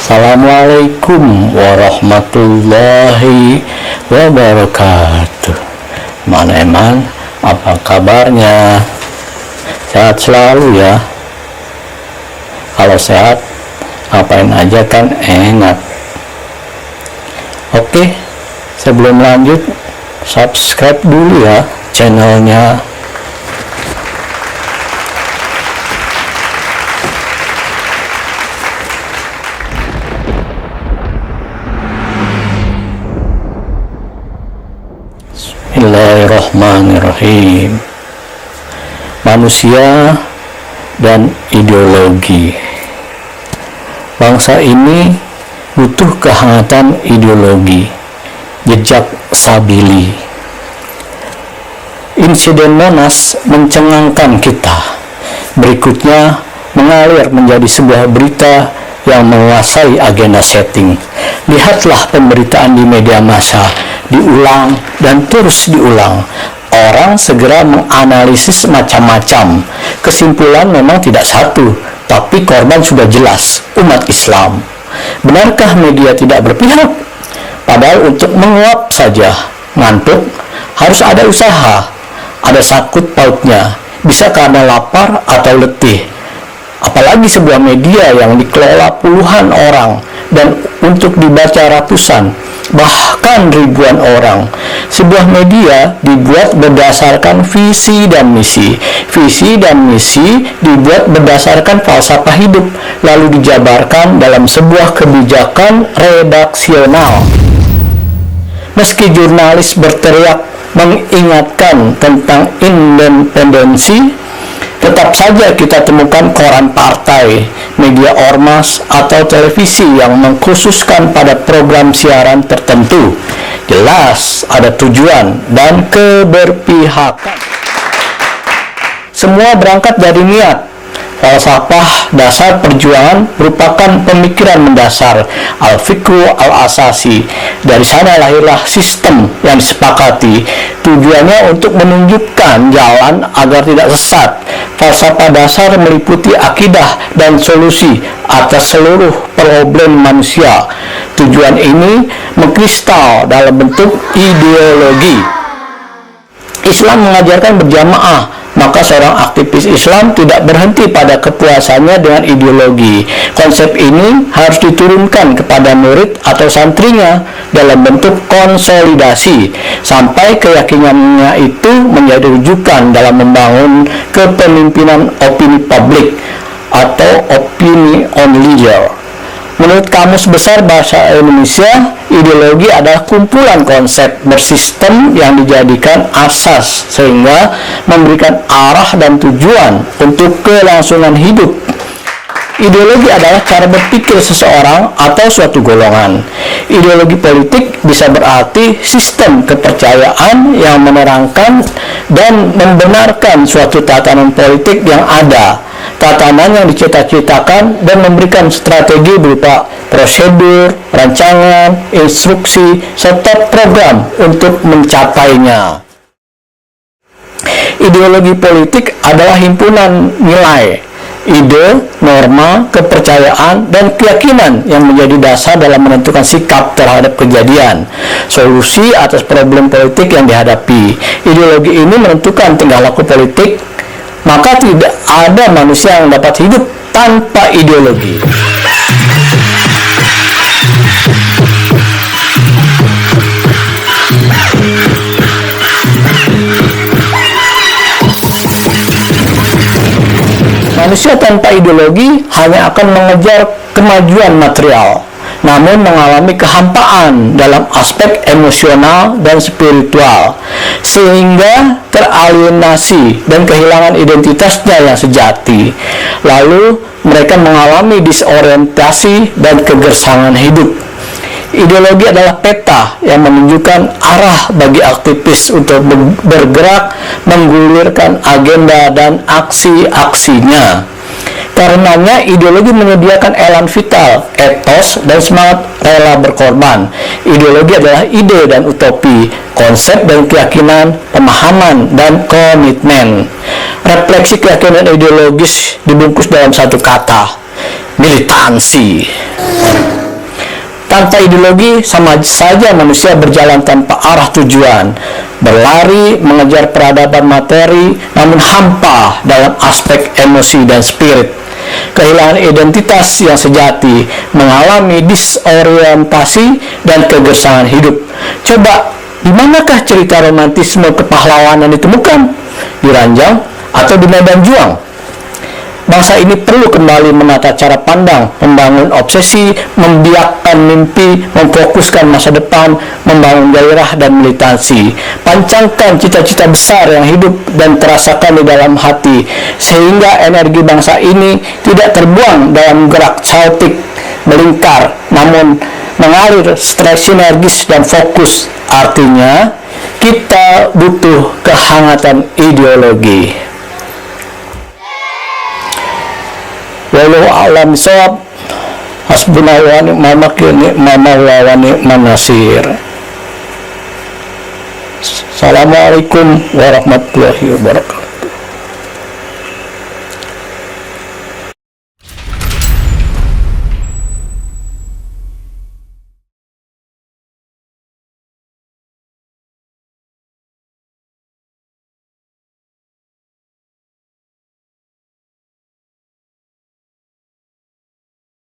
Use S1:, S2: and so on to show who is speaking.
S1: Assalamualaikum warahmatullahi wabarakatuh. Eman, apa kabarnya? Sehat selalu ya. Kalau sehat, ngapain aja kan enak. Oke, sebelum lanjut, subscribe dulu ya channelnya. Bismillahirrahmanirrahim. Manusia dan ideologi. Bangsa ini butuh kehangatan ideologi. Jejak Sabili. Insiden Monas mencengangkan kita. Berikutnya mengalir menjadi sebuah berita yang menguasai agenda setting. Lihatlah pemberitaan di media massa, diulang dan terus diulang. Orang segera menganalisis macam-macam. Kesimpulan memang tidak satu, tapi korban sudah jelas, umat Islam. Benarkah media tidak berpihak? Padahal untuk menguap saja, ngantuk, harus ada usaha, ada sakut pautnya, bisa karena lapar atau letih. Apalagi sebuah media yang dikelola puluhan orang dan untuk dibaca ratusan, bahkan ribuan orang. Sebuah media dibuat berdasarkan visi dan misi. Visi dan misi dibuat berdasarkan falsafah hidup, lalu dijabarkan dalam sebuah kebijakan redaksional. Meski jurnalis berteriak mengingatkan tentang independensi, tetap saja kita temukan koran partai, media ormas, atau televisi yang mengkhususkan pada program siaran tertentu. Jelas ada tujuan dan keberpihakan. Semua berangkat dari niat. Falsafah dasar perjuangan merupakan pemikiran mendasar al-fikru al-asasi. Dari sana lahirlah sistem yang disepakati. Tujuannya untuk menunjukkan jalan agar tidak sesat. Falsafah dasar meliputi akidah dan solusi atas seluruh problem manusia. Tujuan ini mengkristal dalam bentuk ideologi. Islam mengajarkan berjamaah, maka seorang aktivis Islam tidak berhenti pada kepuasannya dengan ideologi. Konsep ini harus diturunkan kepada murid atau santrinya dalam bentuk konsolidasi, sampai keyakinannya itu menjadi rujukan dalam membangun kepemimpinan opini publik atau opinion leader. Menurut Kamus Besar Bahasa Indonesia, ideologi adalah kumpulan konsep bersistem yang dijadikan asas sehingga memberikan arah dan tujuan untuk kelangsungan hidup. Ideologi adalah cara berpikir seseorang atau suatu golongan. Ideologi politik bisa berarti sistem kepercayaan yang menerangkan dan membenarkan suatu tatanan politik yang ada. Tatanan yang dicita-citakan dan memberikan strategi berupa prosedur, rancangan, instruksi, serta program untuk mencapainya. Ideologi politik adalah himpunan nilai, ide, norma, kepercayaan, dan keyakinan yang menjadi dasar dalam menentukan sikap terhadap kejadian, solusi atas problem politik yang dihadapi. Ideologi ini menentukan tingkah laku politik, maka tidak ada manusia yang dapat hidup tanpa ideologi. Manusia tanpa ideologi hanya akan mengejar kemajuan material, namun mengalami kehampaan dalam aspek emosional dan spiritual, sehingga teralienasi dan kehilangan identitasnya yang sejati. Lalu mereka mengalami disorientasi dan kegersangan hidup. Ideologi adalah peta yang menunjukkan arah bagi aktivis untuk bergerak menggulirkan agenda dan aksi-aksinya. Karenanya ideologi menyediakan elan vital, etos, dan semangat rela berkorban. Ideologi adalah ide dan utopi, konsep dan keyakinan, pemahaman, dan komitmen. Refleksi keyakinan ideologis dibungkus dalam satu kata, militansi. Tanpa ideologi, sama saja manusia berjalan tanpa arah tujuan, berlari mengejar peradaban materi, namun hampa dalam aspek emosi dan spirit. Kehilangan identitas yang sejati, mengalami disorientasi dan kegersangan hidup. Coba, di manakah cerita romantisme kepahlawanan ditemukan? Di ranjang atau di medan juang? Bangsa ini perlu kembali menata cara pandang, membangun obsesi, membiakkan mimpi, memfokuskan masa depan, membangun gairah dan militansi. Pancangkan cita-cita besar yang hidup dan terasakan di dalam hati, sehingga energi bangsa ini tidak terbuang dalam gerak caotik melingkar, namun mengalir sinergis dan fokus. Artinya, kita butuh kehangatan ideologi. Wallahu a'lam bishawab. Hasbunallahu wa ni'mal wakil, ni'mal maula wa ni'man nasir. Assalamualaikum warahmatullahi wabarakatuh.